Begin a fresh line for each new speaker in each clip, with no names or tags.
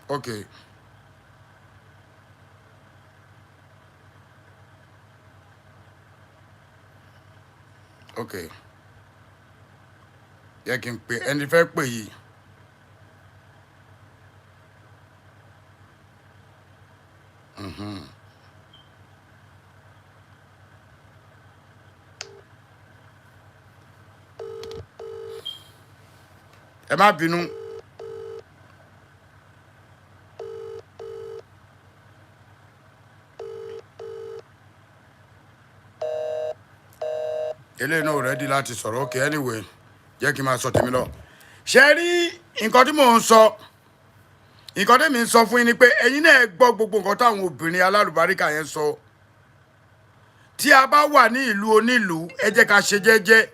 Okay. Okay. Yẹ kí n pè ẹni fẹ́ pè yìí. Ẹ má bínú. Eléyìí náà ready láti sọ̀rọ̀. Okay, anyway. Jẹ́ kí n máa sọ tèmi lọ. Ṣé rí nǹkan tí mò ń sọ? Nǹkan tí mi ń sọ fún yín ni pé ẹ̀yin náà gbọ́ gbogbo nǹkan táwọn obìnrin alálùbáríkà yẹn sọ. Tí a bá wà ní ìlú onílùú, ẹ jẹ́ ká ṣe jẹ́jẹ́.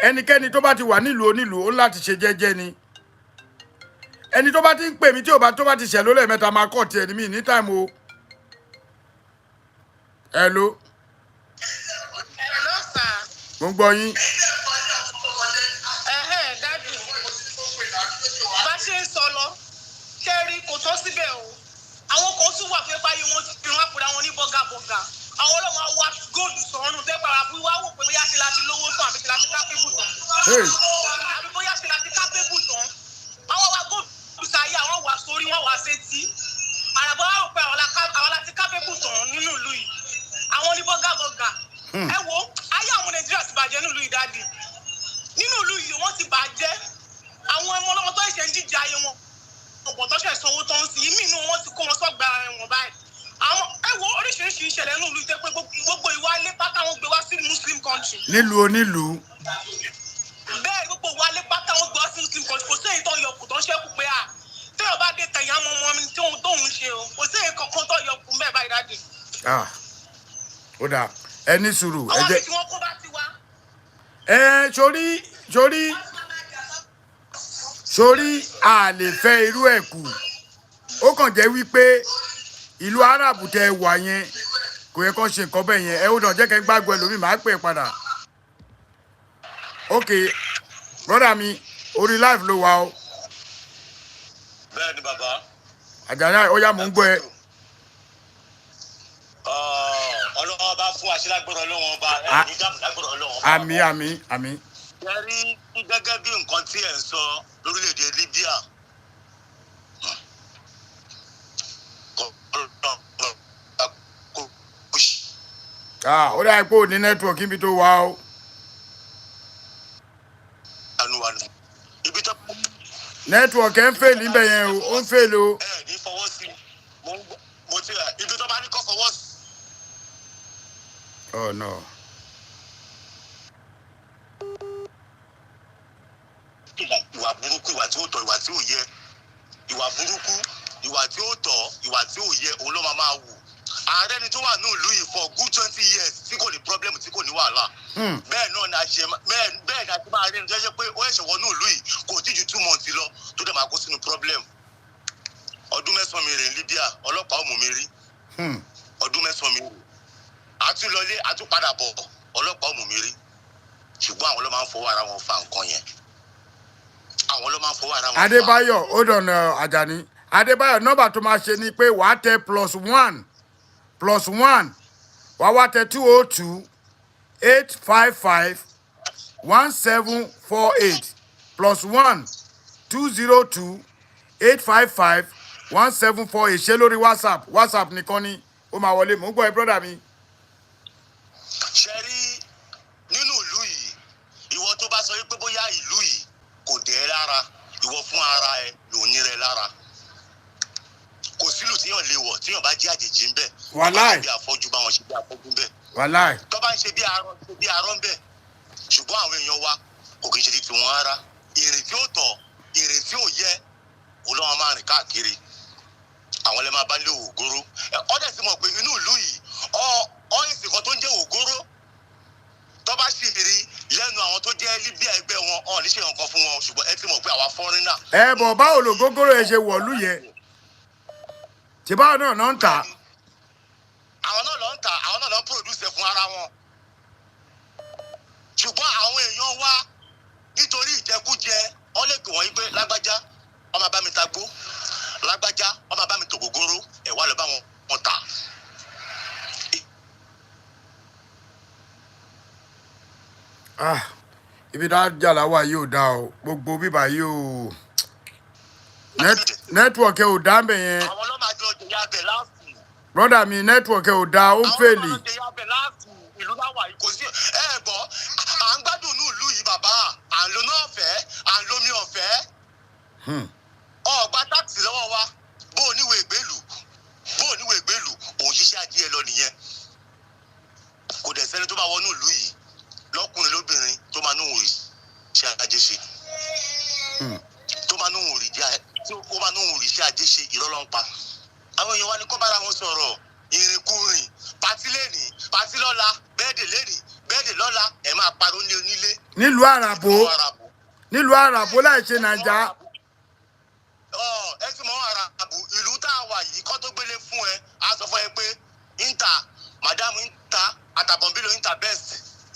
Ẹnikẹ́ni tó bá ti wà nílùú onílùú, ó ń láti ṣe jẹ́jẹ́ ni. Ẹni tó bá ti ń pè mí tí ò bá tó bá ti ṣẹ̀ lólè mẹ́ta máa kọ́ tiẹ̀ ní mí ní táìmù o. Hello.
Hello, sir.
Mo ń gbọ́ yín.
Daddy. Bá ṣe ń sọ lọ, ṣé rí kò tó síbẹ̀ o. Àwọn kan tún wà fẹ́ báyìí wọ́n ti fi wọ́n pèrè àwọn ní bọ́gàbọ́gà. Àwọn ọlọ́mọ wa góòlù sọ̀rùn tẹ́ para bí wá wò pé bóyá ṣe láti lówó tán àbí ṣe láti kápébù tán. Àbí bóyá ṣe láti kápébù tán. Àwọn wa góòlù sáyé àwọn wà sórí wọn wà sétí. Àràbọ̀ wá rò pé àwọn láti kápébù tán nínú ìlú yìí. Àwọn ní bọ́gàbọ́gà. Ẹ wo ayé àwọn Nàìjíríà ti bàjẹ́ nílùú ìdádì. Nínú ìlú yìí wọ́n ti bàjẹ́. Àwọn ọmọ ọlọ́mọ tó ṣe ń jíjẹ ayé wọn. Ọ̀pọ̀ tó ṣe sanwó tó ń sìn. Ìmí inú wọn ti kó wọn sọ́gbà ẹ̀wọ̀n báyìí. Àwọn ẹ̀wọ̀ oríṣiríṣi ìṣẹ̀lẹ̀ nínú ìlú jẹ́ pé gbogbo ìwà ilé pátá wọn gbé wá sí Muslim country.
Nílùú onílùú.
Bẹ́ẹ̀ gbogbo ìwà ilé pátá wọn gbé wá sí Muslim country. Kò sí èyí tó yọkù tó ń ṣẹ́kù pé à téèyàn bá dé tẹ̀yìn àmọ́ ọmọ mi tóun ṣe o. Kò sí èyí kankan tó yọkù mẹ́ẹ̀ báyìí dáàdì.
Ó dáa. Ẹ ní sùúrù.
Àwọn àmì tí wọ́n kó bá ti wá.
Sórí a lè fẹ́ irú ẹ̀ kù. Ó kàn jẹ́ wípé ìlú Arab tẹ wà yẹn kò yẹ kó ṣe nǹkan bẹ́ẹ̀ yẹn. Ẹ ó dàn jẹ́ kẹ́ gbàgbọ́ ẹlòmíì máa pè é padà. Okay, brother mi, orí live ló wà o.
Bẹ́ẹ̀ni bàbá.
Àjàyà ó yá mò ń gbọ́ ẹ.
Ọlọ́wọ́ bá fún aṣílágbọ̀rọ̀ lọ́wọ́ ọba ẹni dáàbò lágbọ̀rọ̀ lọ́wọ́ ọba.
Àmín.
Ẹ rí gẹ́gẹ́ bí nǹkan tí ẹ̀ ń sọ lórílẹ̀‐èdè Libya.
Ó dà pé ò ní network níbi tó wà o. Network ẹ̀ ń fail níbẹ̀ yẹn o, ó ń fail o.
Ẹ ní fọwọ́ sí mo ti rà ibi tó bá ní kọ́ fọwọ́ sí.
Oh no.
Ìwà burúkú, ìwà tí ó tọ́, ìwà tí ó yẹ, ìwà burúkú, ìwà tí ó tọ́, ìwà tí ó yẹ, òun ló máa wù. Ààrẹ ni tó wà ní ìlú yìí for good 20 years tí kò ní problem tí kò ní wàhálà. Bẹ́ẹ̀ náà ni a ṣe máa rí ẹni tó yẹ pé ó ẹ̀ṣẹ̀ wọnú ìlú yìí kò tí ju 2 months lọ tó dẹ̀ máa kó sínú problem. Ọdún 9 mi rè ní Libya, ọlọ́pàá ò mú mi rí. Ọdún 9 mi rè. A tún lọlé, a tún padà bọ̀, ọlọ́pàá ò mú mi rí. Ṣùgbọ́n àwọn ló máa ń fọwọ́ ara wọn fa nǹkan yẹn. Àwọn ló máa ń fọwọ́ ara wọn fa.
Adébáyọ̀, ó dọ̀nà Àjàní. Adébáyọ̀ nọ́mbà tó máa ṣe ni pé wàá tẹ +1 wàá wá tẹ 202 855 1748 +1 202 855 1748 ṣe lórí WhatsApp nìkan ni ó máa wọlé. Mò ń gbọ́ ẹ brọ́dà mi.
Ṣé rí nínú ìlú yìí ìwọ tó bá sọ wípé bóyá ìlú yìí kò dé lára ìwọ fún ara ẹ ló ní rẹ lára. Kò sílù tíyàn lè wọ̀ tíyàn bá jẹ́ àjèjì ń bẹ̀.
Wàláì.
Bí àfọ́jú bá wọn ṣe bí àfọ́jú ń bẹ̀.
Wàláì.
Tó bá ń ṣe bí arọ́ ń bẹ̀. Ṣùgbọ́n àwọn èèyàn wa kò kì í ṣe ti tiwọn ara. Ìrìn tí ó tọ́, ìrìn tí ó yẹ, òun lọ́wọ́ máa rìn káàkiri. Àwọn lè máa bá lé ògóró. Ọ̀dẹ̀ ti mọ̀ pé inú ìlú yìí ìsìn kan tó ń jẹ́ ògóró. Tó bá sì rí lẹ́nu àwọn tó jẹ́ Libya ẹgbẹ́ wọn, ní ṣe nǹkan fún wọn, ṣùgbọ́n ẹ ti mọ̀ pé àwa fọ́rínà.
Ẹ bọ̀ báwo lò gógóró ẹ ṣe wọ̀lú yẹn? Tí báwo náà ń tà?
Àwọn náà ló ń tà, àwọn náà ló ń produce fún ara wọn. Ṣùgbọ́n àwọn èèyàn wa nítorí ìjẹkújẹ, wọ́n lè pè wọ́n yí pé lágbájá, wọ́n máa bá mi ta gbó.
Ah, ibi tá jà láwà yóò dá o. Gbogbo bíbà yóò network ẹ ò dá mbẹ yẹn.
àwọn ọlọ́mọ àjọ jẹ̀yà bẹ̀ láàfù.
Brother mi network ẹ ò dá ó ń
àwọn
fèlì.
ọlọ́mọ àjọ jẹ̀yà bẹ̀ láàfù ìlú láwà yìí kò sí gbọ́ à ń gbádùn ní ìlú yìí bàbá à ń lo náà ọ̀fẹ́ à ń lomi ọ̀fẹ́. Ọ̀gbà táàkì lọ́wọ́ wa bó oníwèé ìgbélù òun ṣiṣẹ́ ajé ẹ lọ nìyẹn. Kò dẹ̀ sẹ́ni tó bá wọnú ìlú yìí lọ́kùnrin lóbìnrin tó máa nù òrì ṣe ajé ṣe. Tó máa nù òrì ṣe ajé ṣe ìrọ́lọ́npa. Àwọn èèyàn wa ní kó bára wọn sọ̀rọ̀ ìrìnkúrìn pàtí lẹ́nìí pàtí lọ́la bẹ́ẹ̀dẹ̀ lọ́la ẹ̀ máa parọ́ ní onílé.
Nílùú àràbò láì ṣe nàìjà.
Ẹ ti mọ àràbù ìlú tá a wà yìí kọ́ tó gbélé fún ẹ á sọ fún ẹ pé inter madam inter àtàbọ̀nbílò inter best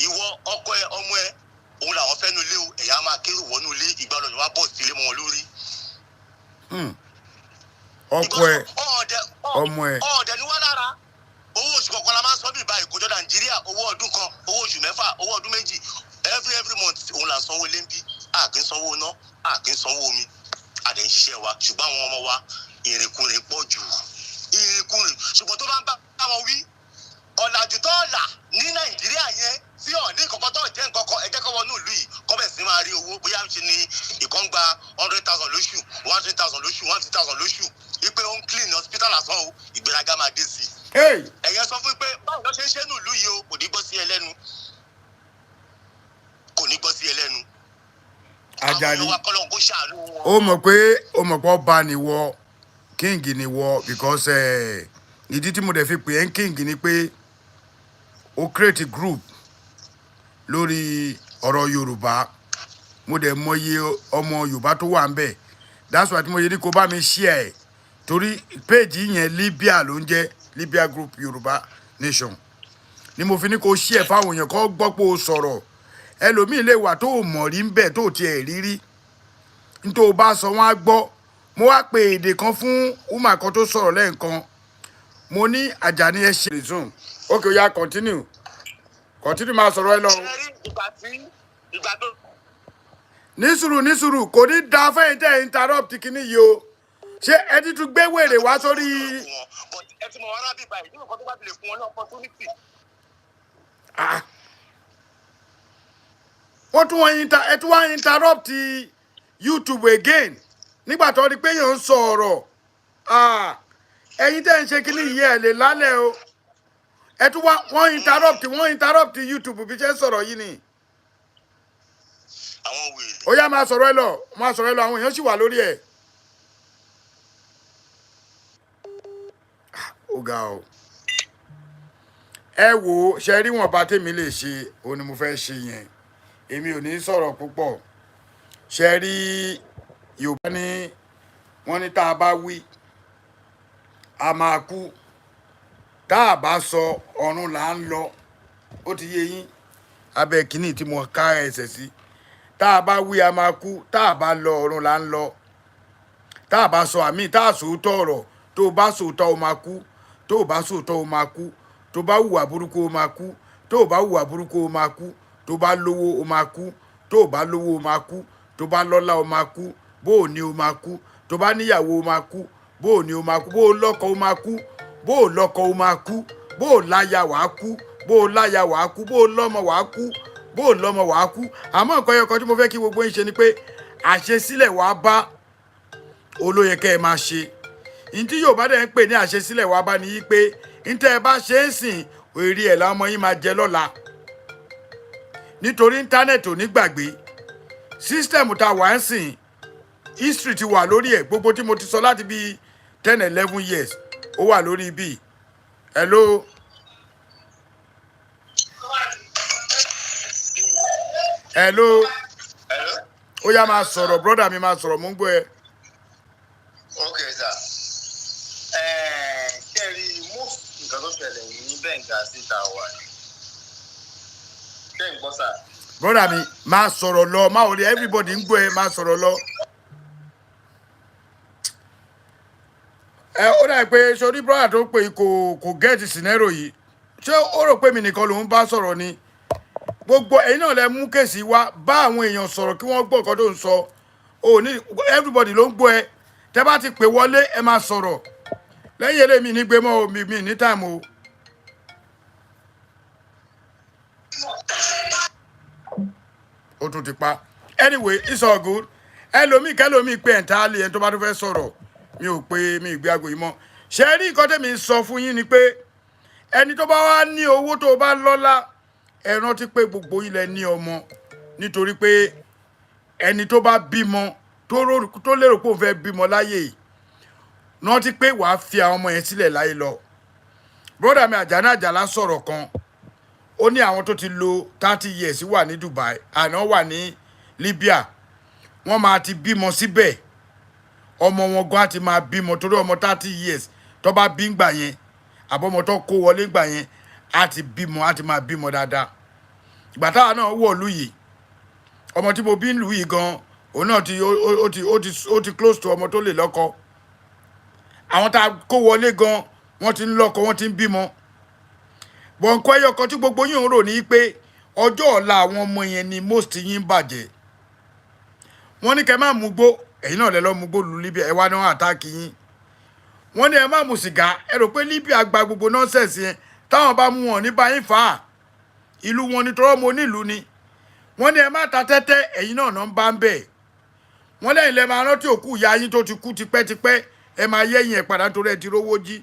ìwọ ọkọ ẹ ọmọ ẹ òun làwọn fẹ́ nu ilé o ẹ̀yà máa kéré wọnú ilé ìgbà lọ́yìn wá bọ̀ sílé mọ́ wọn lórí.
Ọkọ ẹ ọmọ ẹ.
Ọ̀ọ́dẹ̀ ni wọ́n lára owó oṣù kọ̀ọ̀kan la máa ń sọ bí ìbá ìkójọ Nàìjíríà owó ọdún kan owó oṣù mẹ́fà owó ọdún méjì every month òun là ń sanwó ilé ń bí àkín sanwó iná àkín sanwó omi àdé ń ṣiṣẹ́ wa ṣùgbọ́n àwọn ọmọ wa ìrìnkúrìn pọ̀ jù ṣùgbọ́n tó bá ń bá wọn wí ọ̀làjú tó ọ̀là ní Nàìjíríà yẹn tí ọ̀ ní kọ̀kọ́ tó jẹ́ nǹkan ẹ̀jẹ̀ kọ́ wọnú ìlú yìí kọ́bẹ̀ sí máa rí owó bóyá ń ṣe ni ìkan gba 100,000 lóṣù 100,000 lóṣù 150,000 lóṣù wípé ó ń clean hospital lásán o ìgbéraga máa dé sí i. Ẹ̀yẹ sọ fún pé báwo ló ṣe ń ṣe nù ìlú yìí o kò ní gbọ́ sí ẹ lẹ́nu.
Àjàní ó mọ̀ pé ọba nìwọ king nìwọ because ìdí tí mo dẹ̀ fi pè ẹ́ king ni pé ó create group lórí ọ̀rọ̀ Yorùbá mo dẹ̀ mọye ọmọ Yorùbá tó wà ń bẹ̀ that's why tí mo yẹ ní kó bá mi share ẹ̀ torí page yẹn Libya ló ń jẹ́ Libya group Yorùbá nation ni mo fi ní kó share fáwọn èèyàn kó gbọ́ pé ó sọ̀rọ̀ ẹlòmíì lè wà tó mọ̀ rí ń bẹ̀ tó tiẹ̀ rírí nítorí o bá sọ wọ́n á gbọ́ mo wá pe èdè kan fún woman kan tó sọ̀rọ̀ lẹ́ẹ̀kan mo ní Àjàní ẹ ṣe resume okay oya continue máa sọ̀rọ̀ ẹ lọ. ní sùúrù kò ní da fẹ́yìn tẹ́ interrupt kíní yìí o ṣé ẹ ti tún gbé wèrè wá sórí.
ẹ ti mọ̀ wá rábì báyìí nínú kan tó bá ti lè fún wọn ní opportunity.
wọ́n tún ẹ tún wá interrupt YouTube again nígbà tó rí pé yóò ń sọ ọ̀rọ̀ ẹ̀yin tẹ́ ń ṣe kíní yìí ẹ̀ lè lálẹ́ o ẹ tún wá wọ́n interrupt YouTube bí ṣe ń sọ̀rọ̀ yìí ni. ó yá máa sọ̀rọ̀ ẹ lọ àwọn èèyàn sì wà lórí ẹ̀. ó ga o ẹ wò ó ṣe rí wọn bá tèmi lè ṣe òun ni mo fẹ́ ṣe yẹn èmi ò ní sọ̀rọ̀ púpọ̀ ṣe rí Yorùbá ní wọ́n ní tá a bá wí a máa kú tá a bá sọ ọ̀run là ń lọ ó ti yé yín abẹ́ kínní tí mo ká ẹsẹ̀ sí tá a bá wí a máa kú tá a bá lọ ọ̀run là ń lọ tá a bá sọ àmì tá a sòótọ́ ọ̀rọ̀ tó o bá sòótọ́ o máa kú tó o bá sòótọ́ o máa kú tó o bá hùwà burúkú o máa kú tó o bá hùwà burúkú o máa kú tó o bá lówó o máa kú tó o bá lówó o máa kú tó o bá lọ́lá o máa kú bó o ní o máa kú tó o bá níyàwó o máa kú bó o ní o máa kú bó o lọ́kọ o máa kú bó o lọ́kọ o máa kú bó o láya wàá kú bó o láya wàá kú bó o lọ́mọ wàá kú bó o lọ́mọ wàá kú àmọ́ nǹkan ẹyọkan tí mo fẹ́ kí gbogbo yín ṣe ni pé àṣesílẹ̀ wàá bá olóyè kẹ́ ẹ máa ṣe ntí Yorùbá dẹ̀ ń pè ní àṣesílẹ̀ wàá bá ní yí pé ntẹ́ ẹ bá ṣe ń sìn èrè ẹ̀ làwọn ọmọ yín máa jẹ lọ́la nítorí íńtánẹ́ẹ̀tì ò ní gbàgbé sísítẹ̀mù tá a wà ń sìn history ti wà lórí ẹ̀ gbogbo tí mo ti sọ láti bíi 10-11 years ó wà lórí bíi hello. hello. ó yá máa sọ̀rọ̀ brọ́dà mi máa sọ̀rọ̀ mò ń gbọ́ ẹ.
ok sir kẹ́rì most nǹkan tó ṣẹlẹ̀ ní bẹ́ǹgà síta wà ní bẹ́ẹ̀ ń gbọ́ sà.
brọ́dà mi máa sọ̀rọ̀ lọ máa ò rí everybody ń gbọ́ ẹ máa sọ̀rọ̀ lọ. ó dà pé sori brọ́dà tó pè kò gẹ́ẹ̀tì scenario yìí ṣé ó rò pé mi nìkan lòún bá sọ̀rọ̀ ni gbogbo ẹ̀yin náà lẹ mú kéèsì wá bá àwọn èèyàn sọ̀rọ̀ kí wọ́n gbọ́ nǹkan tó ń sọ ò ní everybody ló ń gbọ́ ẹ tẹ́ bá ti pè wọlé ẹ máa sọ̀rọ̀ lẹ́yìn eré mi ní gbé mọ́ mi ní time o. ó tún ti pa anyway it's all good ẹlòmíì kẹlòmíì pé ẹ̀ńtálì ẹni tó bá tó fẹ́ sọ̀rọ̀ mi ò pé mi ìgbé aago yìí mọ́ ṣe rí nǹkan tẹ̀mí sọ fún yín ni pé ẹni tó bá wá ní owó tó bá lọ́lá ẹ rántí pé gbogbo ilẹ̀ ní ọmọ nítorí pé ẹni tó bá bímọ tó lérò pé òun fẹ́ bímọ láyé yìí rántí pé wàá fi àwọn ọmọ yẹn sílẹ̀ láyé lọ bróda mi Àjàlá sọ̀rọ̀ kan ó ní àwọn tó ti lo 30 years wà ní Dubai àná wà ní Libya wọ́n máa ti bímọ síbẹ̀ ọmọ wọn gan ti máa bímọ torí ọmọ 30 years tó bá bí ngbà yẹn àbọ̀mọ tó kó wọlé ngbà yẹn á ti bímọ á ti máa bímọ dáadáa ìgbà táwa náà wọ̀ lù yìí ọmọ tí mo bí lù yìí gan òun náà ó ti close to ọmọ tó lè lọ́kọ àwọn tá a kó wọlé gan wọ́n ti ń lọ́kọ wọ́n ti ń bímọ bọ̀ nǹkan ẹyọ kan tí gbogbo yín ń rò ní pé ọjọ́ ọ̀la àwọn ọmọ yẹn ni most yín bàjẹ́ wọ́n ní kẹ́ má mú gbó ẹ̀yin náà lẹ lọ mú gbó lu Libya ẹ wá náà àtáàkì yín wọ́n ní ẹ má mú sìgá ẹ rò pé Libya gba gbogbo nọ́ọ̀sẹ̀sì yẹn táwọn bá mú wọn ní báyìí fà á ìlú wọn ni tọrọ mo nílùú ni wọ́n ní ẹ má ta tẹ́tẹ́ ẹ̀yin náà ń bá ń bẹ̀ wọ́n lẹ́yìn lẹ́ máa rántí òkú ìyá yín tó ti kú tipẹ́tipẹ́ ẹ máa yẹ́yìn ẹ̀ padà torí ẹ ti rówó jí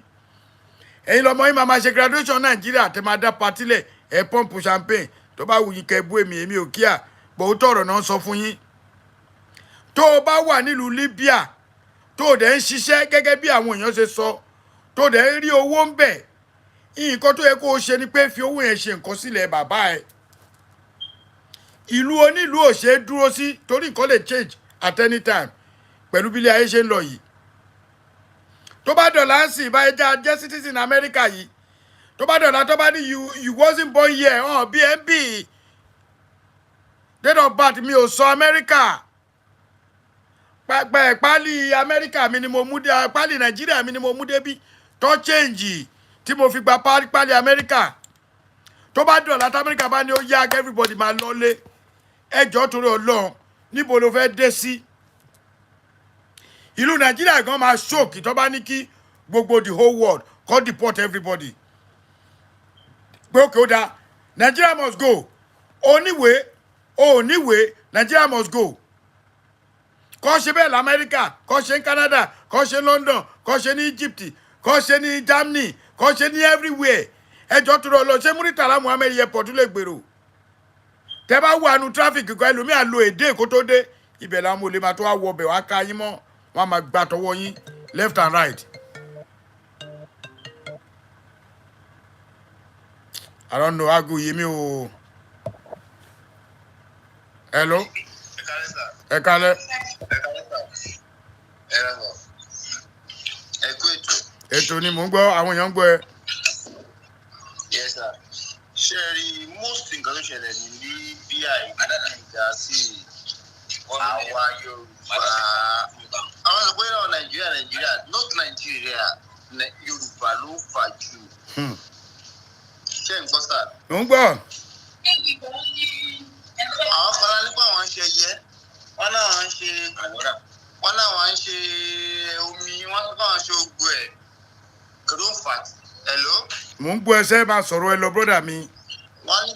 ẹ̀yin lọmọ yín máa ṣe graduation Nàìjíríà tẹ máa dá patílẹ̀ ẹ pọ́ǹpù champagne tó bá wù yín kẹ́ bú èmi ò kíà bòótọ́ ọ̀rọ̀ náà sọ fún yín tó o bá wà nílùú Libya tó o dẹ̀ ń ṣiṣẹ́ gẹ́gẹ́ bí àwọn èèyàn ṣe sọ tó o dẹ̀ ń rí owó ń bẹ̀ nǹkan tó yẹ kó o ṣe ni pé fi owó yẹn ṣe nǹkan sílẹ̀ bàbá ẹ̀ ìlú onílùú ò ṣe é dúró sí torí nǹkan lè change at any time pẹ̀lú bí ilé ayé ṣe ń lọ yìí tó bá dọ̀là ń sìn báyìí jẹ́ citizen America yìí tó bá dọ̀là tó bá ní you wasn't born here BNB date of birth mi ò sọ America pálí America mi ni mo mú dé pálí Nàìjíríà mi ni mo mú débí tó change tí mo fi gba pálí America tó bá dọ̀là tí America bá ní ó yá everybody máa lọ́lé ẹjọ́ torí Ọlọ́run níbo ló fẹ́ dé sí ìlú Nàìjíríà gan máa ṣòkì tó bá ní kí gbogbo the whole world kó deport everybody pé òkè ó dáa Nigeria must go oníwèé Nigeria must go kó ṣe bẹ́ẹ̀ l'Amẹ́ríkà kó ṣe ní Canada kó ṣe ní London kó ṣe ní Egypt kó ṣe ní Germany kó ṣe ní everywhere ẹjọ́ tó lọ ṣé Muritala Muhammed airport lè gbèrò tẹ́ bá wà nù traffic kan ẹlòmíà lo èdè kó tó dé ibẹ̀ làwọn olè máa tó wá wọ ọbẹ̀ wá ká yín mọ́ wọ́n máa gbà tọwọ́ yín left and right. I don't know ago yé mi o. Hello. Ẹ kálẹ́. Ètò ni mò ń gbọ́ àwọn èèyàn ń gbọ́ ẹ.
Yes sir. Ṣé rí most nǹkan tó ṣẹlẹ̀ ní Libya ìgbà sí àwa Yorùbá àwọn ọ̀pọ̀ ìlànà Nàìjíríà not Nigeria Yorùbá ló fà jù. Ṣé ń gbọ́ sà?
Mò ń gbọ́.
Àwọn fọlá nípa àwọn ń ṣe yẹ wọn náà ń ṣe omi wọn náà ń ṣe ogbó ẹ̀ kò ló ń fà. Hello.
Mò ń gbọ́ ẹsẹ̀ máa sọ̀rọ̀ ẹ lọ brọ́dà mi.
Wọ́n ní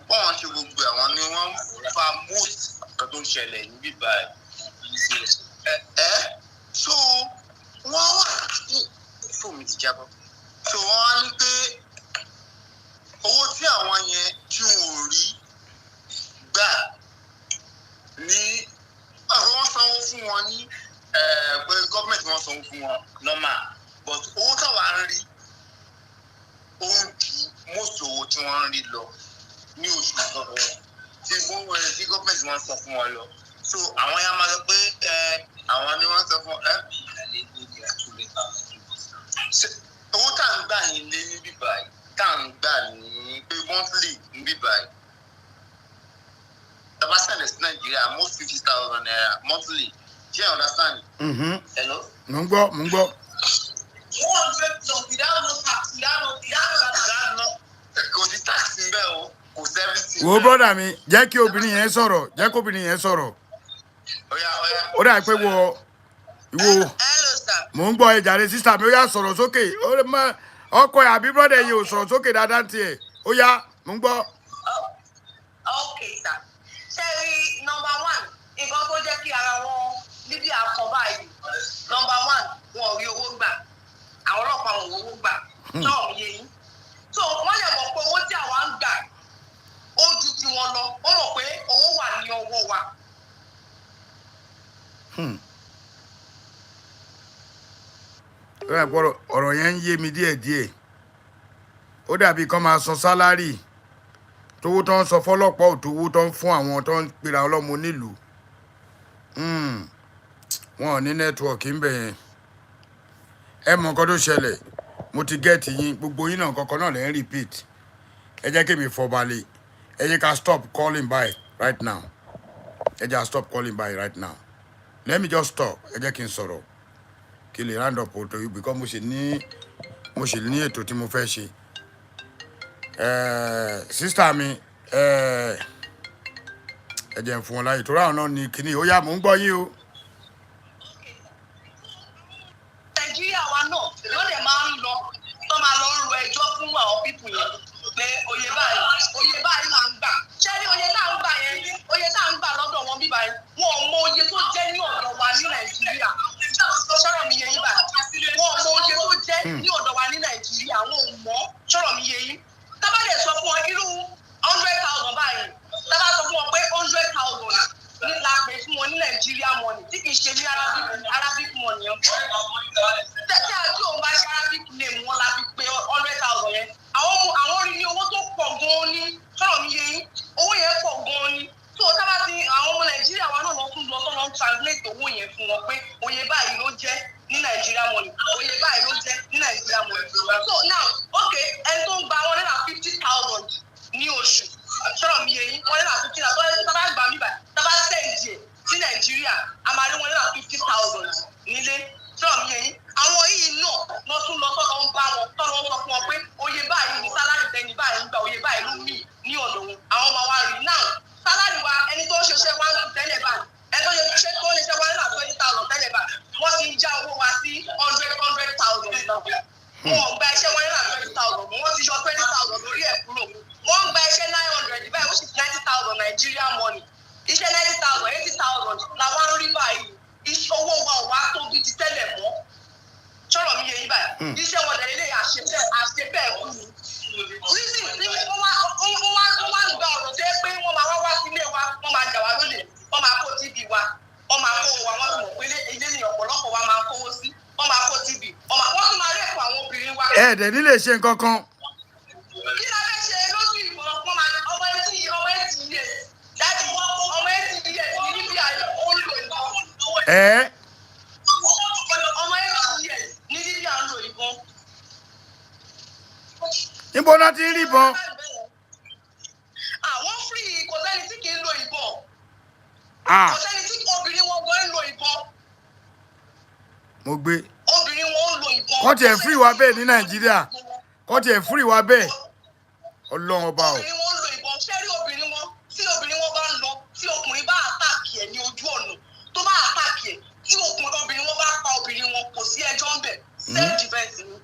báwọn ṣe gbogbo àwọn ni wọ́n fa most nǹkan tó ń ṣẹlẹ̀ ní bíbá ẹ̀. So wọ́n wà ní fóònù mi ti jábọ́. So wọ́n á ní pé owó tí àwọn yẹn tí wọn ò rí gbà ní wọ́n sanwó fún wọn ní pé gọ́ọ̀mẹ̀ntì wọ́n sanwó fún wọn normal but owó táwa ń rí ó ń ju most owó tí wọ́n ń rí lọ ní oṣù kọ̀ọ̀kan tí gọ́ọ̀mẹ̀ntì wọ́n san fún wọn lọ. So àwọn yẹn máa sọ pé àwọn ni wọ́n sọ fún owó tá à ń gbà yín lé ní bíbá yìí tá à ń gbà ní pé monthly ní bíbá yìí tàbá sẹ́lẹ̀ sí Nàìjíríà most 50,000 naira monthly. Do you understand? Hello.
Mo ń gbọ́.
100 without no tax, without no
kò sí tax ń bẹ o kò kò sẹ́fìtì.
Wo brother mi, jẹ́ kí obìnrin yẹn sọ̀rọ̀, jẹ́ kí obìnrin yẹn sọ̀rọ̀. Ó dà pé ìwọ
Hello, sir.
mò ń gbọ́ ẹ jàre sister mi ó yá sọ̀rọ̀ sókè. Ọkọ ẹ̀ àbí brother yìí ò sọ̀rọ̀ sókè dáadáa tiẹ̀. Ó yá, mò ń gbọ́.
Okay, sir. Ṣé number one, nǹkan tó jẹ́ kí ara wọn Libya kọ báyìí. Number one, wọn ò rí owó gbà. Àwọn ọlọ́pàá wọn ò owó gbà. Náà mi yé yín. So wọ́n lè mọ̀ pé owó tí àwa ń gbà ó ju tiwọn lọ. Wọ́n mọ̀ pé owó wà ní ọwọ́ wa.
Ọ̀rọ̀ yẹn ń yé mi díẹ̀díẹ̀. Ó dàbí kán máa san sálárì. Tówó tó ń sọ fọ́lọ́pàá ò tówó tó ń fún àwọn tó ń pera ọlọ́mọ nílùú. Wọn ò ní nẹ́tíwọ̀kì ń bẹ̀ yẹn. Ẹ mọ nǹkan tó ṣẹlẹ̀. Mo ti gẹ́ẹ̀tì yín. Gbogbo yín náà kankan náà lè ń repeat. Ẹ jẹ́ kí mi fọbalẹ̀. Ẹ jẹ́ ká stop calling by right now. Ẹ jẹ́ ká stop calling by right now. Let me just stop. Ẹ jẹ́ kí n sọ̀rọ̀. Kí lè round up to you because mo ṣe ní ètò tí mo fẹ́ ṣe. Sister mi, ẹ jẹ́ n fún wọn láyè. Torí àwọn náà ní kíní. Ó yá, mò ń gbọ́ yín o.
Nàìjíríà wa náà ló dẹ̀ máa ń lọ tó máa lọ ro ẹjọ́ fún àwọn pípù yẹn pé oye báyìí máa ń gbà. Ṣé ní oye tá à ń gbà yẹn oye tá à ń gbà lọ́dọ̀ wọn bíbá yẹn wọn ò mọ oye tó jẹ́ ní ọ̀dọ̀ wa ní Nàìjíríà. Ṣọ́rọ̀ mi yé yín báyìí. Wọn ò mọ oye tó jẹ́ ní ọ̀dọ̀ wa ní Nàìjíríà. Wọn ò mọ̀. Ṣọ́rọ̀ mi yé yín. Tábà lè sọ fún wọn irú 100,000 báyìí. Tábà sọ fún wọn pé 100,000 ní la pè fún wọn ní Nàìjíríà money tí kì í ṣe ní Arabic money yẹn. Tẹ́tí àti òun bá ṣe Arabic name wọn la fi pé 100,000 yẹn. Àwọn rí ní owó tó pọ̀ gan-an ní. Ṣọ́rọ̀ mi yé yín. Owó yẹn pọ̀ gan-an ní. So tábà ti àwọn ọmọ Nàìjíríà wa náà lọ tún lọ tó lọ ń translate owó yẹn fún wọn pé oye báyìí ló jẹ́ ní Nàìjíríà money. Oye báyìí ló jẹ́ ní Nàìjíríà money. So now, okay, ẹni tó ń gba 150,000 ní oṣù. Ṣọ́rọ̀ mi yé yín. 150,000 tábà gbà mí báyìí. Tábà sẹ́ǹdì ẹ̀ sí Nàìjíríà, a máa rí 150,000 nílé. Ṣọ́rọ̀ mi yé yín. Àwọn yìí náà lọ tún lọ tọ́lọ́ ń bá wọn tọ́lọ́ ń sọ fún wọn pé oye báyìí ní sálárì tẹ́ni báyìí ń gba oye báyìí ló mì ní ọ̀dọ̀ wọn. Àwọn ọmọ wa rí náà. Sálárì wa ẹni tó ń ṣiṣẹ́ wá tẹ́lẹ̀ báyìí. Ẹni tó ń ṣiṣẹ́ 120,000 tẹ́lẹ̀ báyìí. Wọ́n ti ń já owó wa sí 100,000 náà. Wọn ò gba iṣẹ́ 120,000. Wọ́n ti yọ 20,000 lórí ẹ̀ kúrò. Wọ́n gba iṣẹ́ 900 báyìí ó sì 90,000 Nigeria money. Iṣẹ́ 90,000, 80,000 làwọn ń rí báyìí. Iṣẹ́ owó wa ò wá tóbi ti tẹ́lẹ̀ mọ́. Ṣọ́rọ̀ mi yé yín báyìí. Iṣẹ́ wọn dẹ̀ lé àṣebẹ́ẹ̀ kú ni. Reason tí wọ́n wá ń gba ọ̀rọ̀ tó yẹ pé wọ́n máa wá sílé wa, wọ́n máa jà wá lólè, wọ́n máa kó TV wa, wọ́n máa kó wa, wọ́n mọ̀ pé ilé ni ọ̀pọ̀lọpọ̀ wa máa kówó sí, wọ́n máa kó TV, wọ́n tún máa rẹ́pọ̀ àwọn obìnrin wa.
Dẹ̀ nílé ṣe nǹkan kan.
Kí la fẹ́ ṣe lójú ìbọn wọ́n máa ọmọ etí yẹ dájú ọmọ etí yẹ ní Libya ó ń lò ìbọn. Ọmọ etí yẹ ní Libya ń lò ìbọn.
Níbo náà ti ń rí ìbọn?
Àwọn free kò sẹ́ni tí kì í lo ìbọn. Kò sẹ́ni tí obìnrin wọn gan ń lo ìbọn.
Mo gbé.
Obìnrin wọn ń lo ìbọn.
Kọ́ tiẹ̀ free wa bẹ́ẹ̀ ní Nàìjíríà. Kọ́ tiẹ̀ free wa bẹ́ẹ̀. Ọlọ́run ọba o.
Obìnrin wọn ń lo ìbọn. Ṣé rí obìnrin wọn tí obìnrin wọn bá ń lọ tí ọkùnrin bá àtàkì ẹ̀ ní ojú ọ̀nà tó bá àtàkì ẹ̀ tí obìnrin wọn bá pa obìnrin wọn kò sí ẹjọ́ ń bẹ̀. Self defense ni.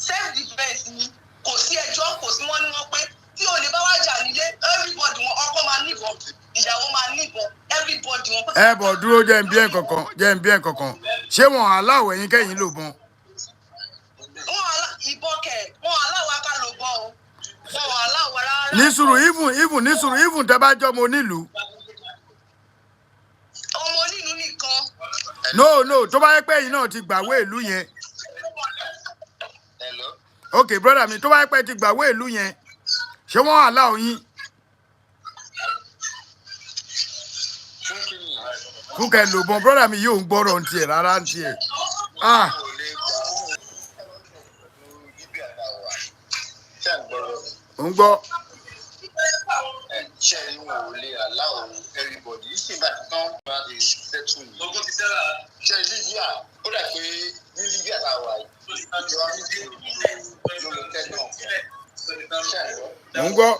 Self defense ni kò sí ẹjọ́ kò sí wọ́n ní wọ́n pé tí olè bá wá jà nílé everybody wọn ọkọ máa níbọn ìyàwó máa níbọn everybody wọn.
Ẹ bọ̀ dúró jẹ́ ń bí ẹ̀ kankan ṣé wọn aláwọ̀ ẹ̀yin kẹ́yìn ló bọ́n.
Ìbọn kẹ̀ wọn aláwọ̀ aká ló bọ́n o wọn aláwọ̀ rárá.
Ní sùúrù even tẹ́ bá jọ́ mo nílùú.
Ọmọ onílùú nìkan.
No tó bá yẹ pé ẹ̀yin náà ti gbàwé ìlú yẹn. Okay brother mi tó bá yẹ pé ti gbàwé ìlú yẹn ṣé wọ́n aláwọ̀ yín. Kúkẹ́ lò bọ́n brother mi yóò ń gbọ́rọ̀ ń tiẹ̀ rárá ń tiẹ̀. Ń gbọ́.
Sharing will allow everybody. You see that don't have the settle. Share Libya. Ó dà pé ní Libya la wà yìí. Ìjọba ní ti lórí tẹ́lẹ̀ náà.
Mo ń gbọ́.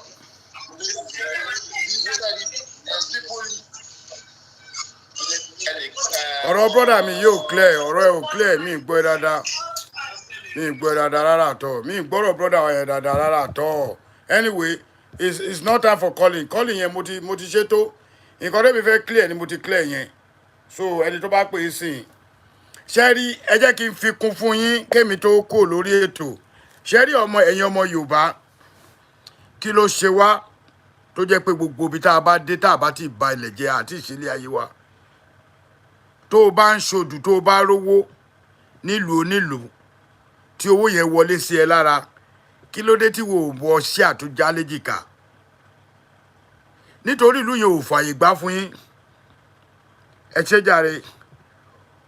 Ọ̀rọ̀ brọ́dà mi yóò clear, ọ̀rọ̀ ẹ̀ ò clear, mi ì gbọ́ ẹ dáadáa. Mi ì gbọ́ ẹ dáadáa rárá àtọ̀. Mi ì gbọ́rọ̀ brọ́dà ẹ̀ dáadáa rárá àtọ̀. Anyway, it's not time for calling. Calling yẹn mo ti ṣètò. Nǹkan tó mi fẹ́ clear ni mo ti clear yẹn. So ẹni tó bá pè é sìn. Ṣé rí ẹ jẹ́ kí n fi kún fún yín kémi tó kó lórí ètò. Ṣé rí ẹ̀yin ọmọ Yorùbá kí ló ṣe wá tó jẹ́ pé gbogbo ibi tá a bá dé tá a bá ti ba ilẹ̀ jẹ́ àti ìṣẹ̀lẹ̀ ayé wa. Tó o bá ń ṣòdù tó o bá rówó nílùú onílùú tí owó yẹn wọlé sí ẹ lára kí ló dé tí wò ó wọ ṣé àtúnjá léjìká nítorí ìlú yẹn ò fààyè gbà fún yín ẹ ṣe jàre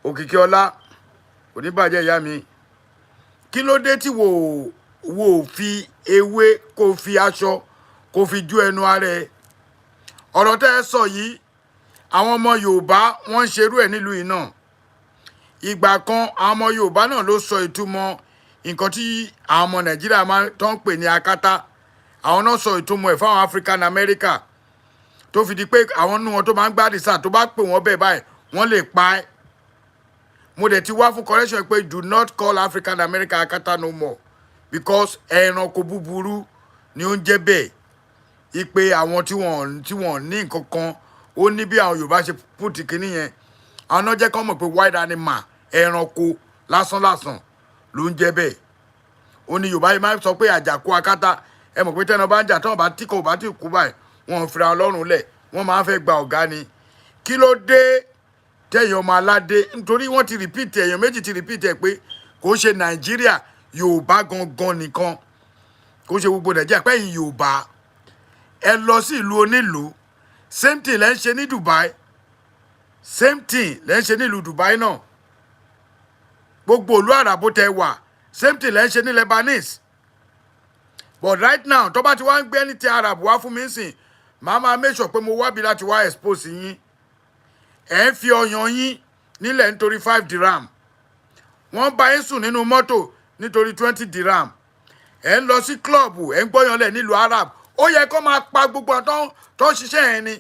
òkìkí ọlá oníbàjẹ́ ìyá mi kí ló dé tí wò ó fi ewé kó fi aṣọ kó fi ju ẹnu ara ẹ ọ̀rọ̀ tẹ́ ẹ sọ yìí àwọn ọmọ Yorùbá wọ́n ń ṣerú ẹ̀ nílùú yìí náà ìgbà kan àwọn ọmọ Yorùbá náà ló sọ ìtumọ̀ nǹkan tí àwọn ọmọ Nàìjíríà máa tó ń pè ní akátá àwọn náà sọ ìtumọ̀ ẹ̀ fáwọn African America tó fi di pé àwọn nínú wọn tó máa ń gbádìí sáà tó bá pè wọ́n bẹ́ẹ̀ báyìí wọ́n lè pa ẹ́ mo dẹ̀ ti wá fún correction pé do not call African America akátá no more because ẹranko búburú ni ó ń jẹ́ bẹ́ẹ̀ ipe àwọn tí wọ́n ní nǹkan kan ó ní bí àwọn Yorùbá ṣe put kínní yẹn àwọn náà jẹ́ kán mọ̀ pé wild animal ẹranko lásán ló ń jẹ́ bẹ́ẹ̀ ó ní Yorùbá yìí máa ń sọ pé àjàkú akátá ẹ mọ̀ pé tẹ́nà bá ń jà tán bá tí kò bá tí kú báyìí wọ́n fira Ọlọ́run lẹ̀ wọ́n máa ń fẹ́ gba ọ̀gá ni kí ló dé tẹ̀yìn ọmọ aládé nítorí wọ́n ti repeat èèyàn méjì ti repeat ẹ̀ pé kò ṣe Nàìjíríà Yorùbá gangan nìkan kò ṣe gbogbo Nàìjíríà pẹ́yìn Yorùbá ẹ lọ sí ìlú onílùú same thing lẹ́ ń ṣe ní Dubai same thing lẹ́ ń ṣe nílùú Dubai náà gbogbo ìlú àràbó tẹ wà same thing lẹ́ ń ṣe ní Lebanese but right now tó bá ti wá ń gbé ní ti Arab wá fún mi sìn màá máa make sure pé mo wábi láti wá expose yín ẹ̀ ń fi ọyàn yín nílẹ̀ nítorí 5 dirham wọ́n bá yín sùn nínú mọ́tò nítorí 20 dirham ẹ̀ ń lọ sí club ẹ̀ ń gbọ́yànlẹ̀ nílùú Arab ó yẹ kó máa pa gbogbo àwọn tó ń ṣiṣẹ́ yẹn ni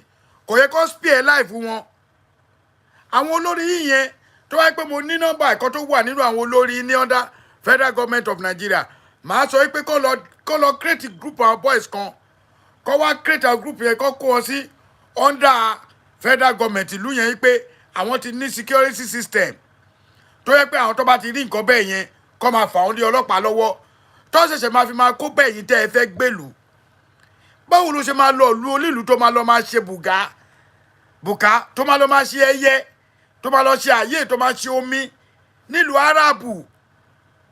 kò yẹ kó spare life wọn àwọn olórí yìí yẹn tó wáyé pé mo ní nọ́mbà ẹ̀kọ́ tó wà nínú àwọn olórí ní under Federal Government of Nigeria màá sọ pé kó lọ create group àwọn boys kan kó wá create àwọn group yẹn kó kó wọn sí under Federal Government ìlú yẹn pé àwọn ti ní security system tó yẹ pé àwọn tó bá ti rí nǹkan bẹ́ẹ̀ yẹn kó máa fà wọ́n lé ọlọ́pàá lọ́wọ́ tó ṣẹ̀ṣẹ̀ máa fi máa kó bẹ́ẹ̀ yín tẹ́ ẹ fẹ́ gbèlú báwo ló ṣe máa lọ lu olílù tó máa lọ máa ṣe bùkà tó máa lọ máa ṣe ẹyẹ tó máa lọ ṣe àyè tó máa ṣe omi nílùú Árábù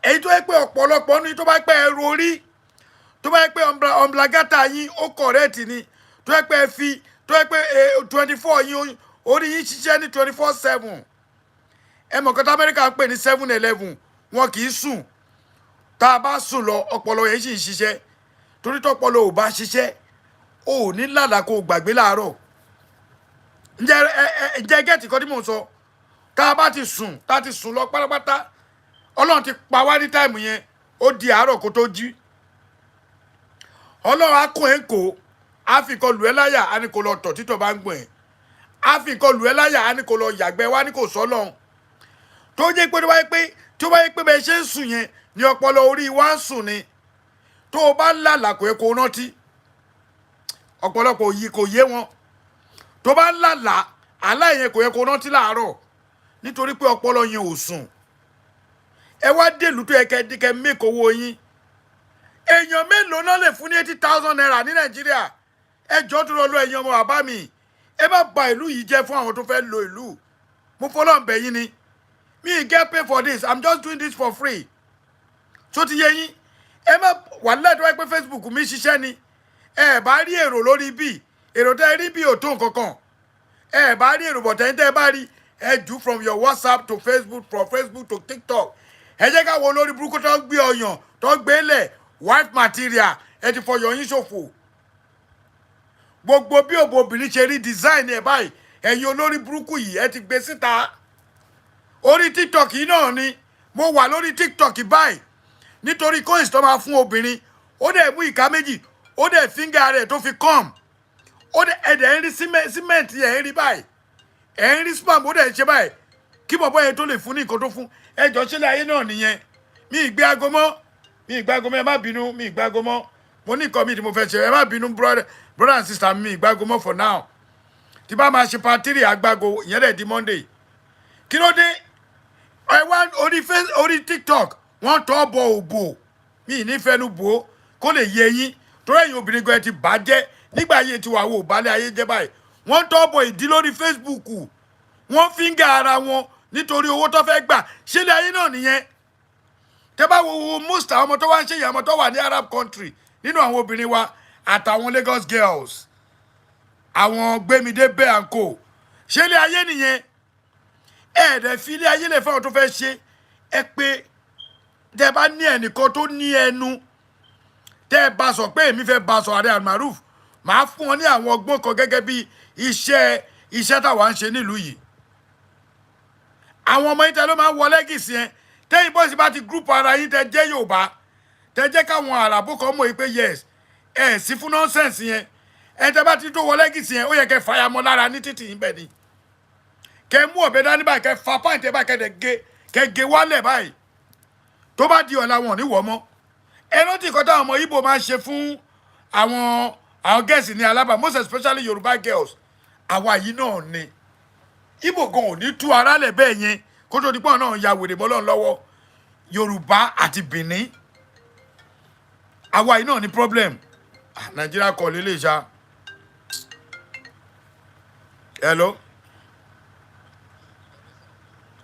èyí tó yẹ pé ọ̀pọ̀lọpọ̀ ní tó bá pẹ́ ẹrù orí tó bá yẹ pé ọmọlàgàtà yín ó correct ni tó yẹ pé tó yẹ pé 24 yín orí yín ṣiṣẹ́ ní 24/7 ẹ mọ̀ kọ́tà Amẹ́ríkà ń pè ní 7-11 wọn kì í sùn tá a bá sùn lọ ọpọlọ yẹn sì ń ṣiṣẹ́ torí tọpọlọ ò bá ṣiṣẹ́ ò ní lálàá kó gbàgbé láàárọ̀ ǹjẹ́ gẹ́ẹ̀tì kan tí mò ń sọ tá a bá ti sùn tá a ti sùn lọ pátápátá Ọlọ́run ti pa wá ní táìmù yẹn ó di àárọ̀ kó tó jí Ọlọ́run á kó ẹ̀ ń kó á fi nǹkan lù ẹ́ láyà á ní kó lọ tọ̀ títọ̀ bá ń gbọ̀n ẹ̀ á fi nǹkan lù ẹ́ láyà á ní kó lọ yàgbẹ́ wá ní kò sọ́ lọ́hùn tó jẹ́ pé tó bá yẹ pé bẹ́ẹ̀ ṣe ń sùn yẹn ní ọpọlọ orí wa ń sùn ni tó o bá ń lálàá kò yẹ kó rántí ọ̀pọ̀lọpọ̀ yìí kò yé wọn tó bá ń lálàá àlá yẹn kò yẹ kó rántí láàárọ̀ nítorí pé ọpọlọ yẹn ò sùn ẹ wá dèlú tó yẹ kẹ mẹ́kọ̀ owó yín èèyàn mélòó náà lè fún ní 80,000 naira ní Nàìjíríà ẹ jọ́ tó lọ ẹ̀yin ọmọ bàbá mi ẹ má bà ìlú yìí jẹ́ fún àwọn tó fẹ́ lo ìlú mo fọlọ́ ń bẹ̀ yín ni me get pay for this I'm just doing this for free tó ti yé yín ẹ má wà lẹ́ẹ̀dọ́ wáyé pé Facebook mi ṣiṣẹ́ ni ẹ bá rí èrò lórí bí èrò tẹ́ rí bí ò tó nǹkan kan ẹ bá rí èrò bọ̀tẹ́ tẹ́ bá rí ẹ jù from your WhatsApp to Facebook from Facebook to TikTok ẹ jẹ́ ká wo lórí burúkú tó gbé ọyàn tó gbé lẹ̀ white material ẹ ti fọyọ̀ yín ṣòfò gbogbo bí òbò obìnrin ṣe rí design ẹ̀ báyìí ẹ̀yin olórí burúkú yìí ẹ ti gbé síta orí TikTok yìí náà ni mo wà lórí TikTok báyìí nítorí coins tó máa fún obìnrin ó dẹ̀ mú ìka méjì ó dẹ̀ finger rẹ̀ tó fi come ó dẹ̀ ẹ̀dẹ̀ ń rí cement yẹn ń rí báyìí ẹ̀ ń rí spam ó dẹ̀ ń ṣe báyìí kí bọ̀bọ̀ yẹn tó lè fún ní nǹkan tó fún ẹjọ́ sílẹ̀ ayé náà nìyẹn mi ìgbé aago mọ́ ẹ má bínú mi ìgbé aago mọ́ mo ní nǹkan mi tí mo fẹ́ ṣe ẹ má bínú brother and sister mi ìgbé aago mọ́ for now tí bá máa ṣe pàtírì àgbàgo ìyẹn dẹ̀ di Monday kí ló dé ẹ wá orí TikTok wọ́n tọ́ bọ òbò mi ní fẹnu bò ó kó lè yé yín torí ẹ̀yin obìnrin gan ti bàjẹ́ nígbà ayé tiwa wo balẹ̀ ayé jẹ́ báyìí wọ́n tọ́ bọ ìdí lórí Facebook wọ́n fíńgà ara wọn nítorí owó tó fẹ́ gbà ṣẹlẹ̀ ayé náà nìyẹn tẹ́ bá wo most àwọn ọmọ tó wá ń ṣe ìyàmọ́ tó wà ní Arab country nínú àwọn obìnrin wa àtàwọn Lagos girls àwọn gbẹmídé bẹ́ẹ̀ and co ṣẹlẹ̀ ayé nìyẹn ẹ̀ẹ́dẹ̀ fi ilé ayé lè fáwọn tó fẹ́ ṣe ẹ pé tẹ́ bá ní ẹnìkan tó ní ẹnu tẹ́ bá sọ pé èmi fẹ́ bá sọ Ààrẹ Almaroof màá fún wọn ní àwọn ọgbọ́n kan gẹ́gẹ́ bí iṣẹ́ táwa ń ṣe nílùú yìí àwọn ọmọ yìí tẹ́ ló máa ń wọ lẹ́gìsì yẹn tẹ́yìn bọ́ọ̀sì bá ti group ara yín tẹ́ jẹ́ Yorùbá tẹ́ jẹ́ káwọn àràbò kan mọ̀ yìí pé yes ẹ̀ sí fún nọ́nsẹ̀nsì yẹn ẹ̀ tẹ́ bá ti tó wọ lẹ́gìsì yẹn ó yẹ kẹ́ fàyà mọ́ lára ní títì yín bẹ́ẹ̀ ni kẹ́ mú ọ̀bẹ dání báyìí kẹ́ fa pàǹtẹ́ báyìí kẹ́ gé wálẹ̀ báyìí tó bá di ọ̀la wọn ò ní wọ̀ mọ́ ẹ rántí nǹkan táwọn ọmọ Ìgbò máa ń ṣe fún àwọn gẹ̀ẹ́sì ní Alábà most especially Yorùbá girls àwa yìí náà ni Ìgbò gan ò ní tú ara lẹ̀ bẹ́ẹ̀ yẹn kó tó di pọ́n náà ya wèrè mọ́ lọ́n lọ́wọ́ Yorùbá àti Benin àwa yìí náà ni problem Nàìjíríà kọ́ lélẹ̀ ṣá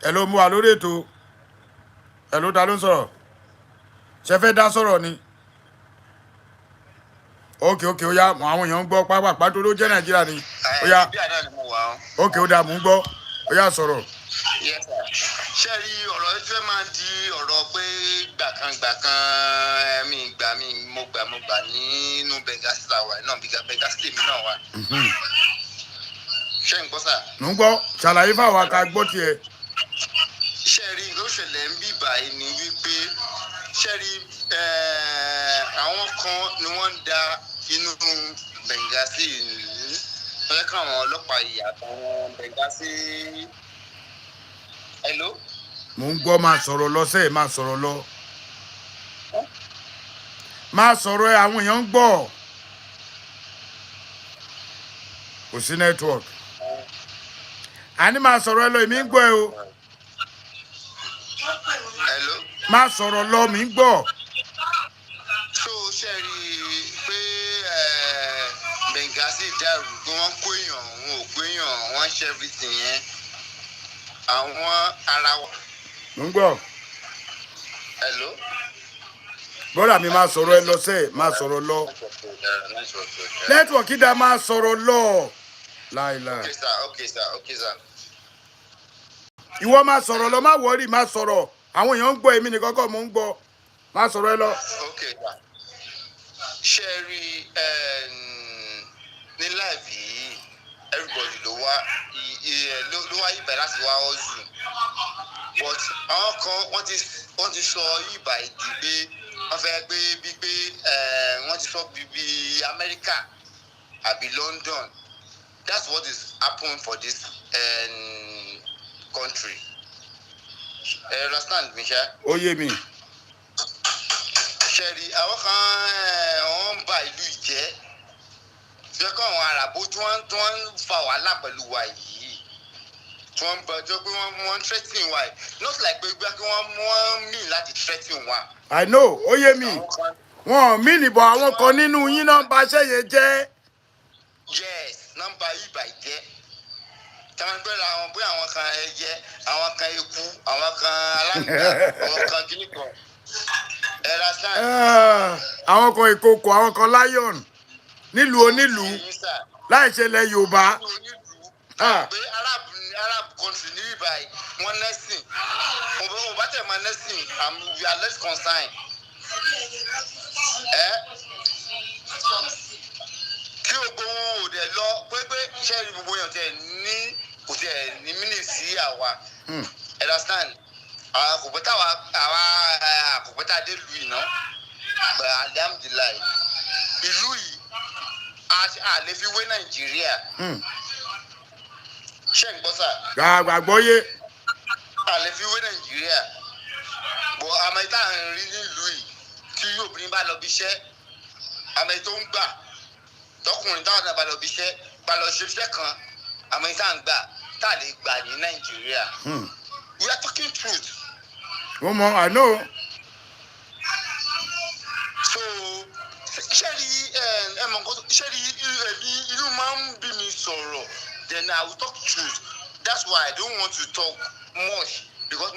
hello mo wà lórí ètò hello ta ló ń sọ̀rọ̀ ṣe fẹ́ dá sọ̀rọ̀ ni ok ó yá àwọn èèyàn ń gbọ́ pápá tó ló jẹ́ Nàìjíríà ni ó yá ok ó dà mú gbọ́ ó yá sọ̀rọ̀.
ṣé rí ọ̀rọ̀ ẹjọ́ máa di ọ̀rọ̀ pé gbàkan mo gbà nínú Benghazi làwà náà Benghazi lèmi náà wà. ṣé ń gbọ́ sà.
ń gbọ́ ṣàlàyé fáwọn ká gbọ́ tiẹ̀.
ṣé rí ló ṣẹlẹ̀ ń bí báyìí ni wípé ṣé rí àwọn kan ni wọ́n ń da inú Benghazi ìlú lọ́jọ́ káwọn ọlọ́pàá ìyàtọ̀ Benghazi. Hello.
mo ń gbọ́ máa sọ̀rọ̀ lọ sẹ́ẹ̀ máa sọ̀rọ̀ lọ máa sọ̀rọ̀ ẹ àwọn èèyàn ń gbọ́ kò sí network àní máa sọ̀rọ̀ ẹ lọ èmi ń gbọ́ ẹ o
Hello.
máa sọ̀rọ̀ lọ mi ń gbọ́.
so ṣe rí i pé Benghazi dàrú pé wọ́n kó èèyàn wọn ò kó èèyàn wọ́n ṣe everything yẹn àwọn ara wa.
mo ń gbọ́.
Hello.
bọ́dà mi máa sọ̀rọ̀ ẹ lọ sẹ́ẹ̀ máa sọ̀rọ̀ lọ. nẹ́tíwọ̀kì dá máa sọ̀rọ̀ lọ. láìláì.
Okay sir.
ìwọ máa sọ̀rọ̀ lọ má wọ́ọ̀rì máa sọ̀rọ̀ àwọn èèyàn ń gbọ́ èmi nìkan kọ́ mo ń gbọ́ máa sọ̀rọ̀ ẹ lọ.
Okay sir. ṣe rí ní láìpẹ́ yìí everybody ló wá ibà láti wá ọ̀zù but àwọn kan wọ́n ti sọ ibà ìdí pé wọ́n fẹ́ gbé bíi pé wọ́n ti sọ bíi America àbí London that's what is happen for this country. Understand mi ṣá.
ó yé mi.
ṣẹ́ẹ̀rì àwọn kan wọ́n ń ba ìlú ìjẹ́ fẹ́ kọ́ àwọn àràbò tí wọ́n ń fa wàhálà pẹ̀lú wa yìí tí wọ́n ń bọjọ́ pé wọ́n ń threatening wa yìí not like pé gbá kí wọ́n mean láti threatening wa.
I know ó yé mi wọn mí nìbọn àwọn kan nínú yín náà bá ṣẹ́yẹ jẹ́.
Yes nọ́mbà ibà jẹ́ táwọn gbẹ́rọ àwọn bóyá àwọn kan ẹyẹ àwọn kan eku àwọn kan aláǹgbá àwọn kan kíníkan ẹ̀rọ sáà.
àwọn kan ìkòkò àwọn kan lion nílùú onílùú láì ṣẹlẹ̀ Yorùbá.
pé Arab country ní ibàyí wọ́n nẹ́sìn òun bá tẹ̀ mọ́ nẹ́sìn we are less concerned. kí gbogbo wọn ò dẹ̀ lọ pé iṣẹ́ rí gbogbo èèyàn tẹ̀ ní kò tẹ̀ ní mínì sí àwa understand kò pẹ́ tá a dé lu iná alhamdulilayi ìlú yìí a lè fi wé Nàìjíríà ṣé ń gbọ́ sà.
gbàgbọ́yé.
a lè fi wé Nàìjíríà bọ̀ àmọ́ ìta ń rí nílùú yìí tí obìnrin bá lọ bí iṣẹ́ àmọ́ ètò ń gbà tọkùnrin táwọn náà bá lọ bí iṣẹ́ bá lọ ṣe iṣẹ́ kan àmọ́ ìta ń gbà tá a lè gbà ní Nàìjíríà. We are talking truth.
I know.
So ṣẹ́rí inú máa ń bí mi sọ̀rọ̀ then I will talk truth. That's why I don't want to talk much because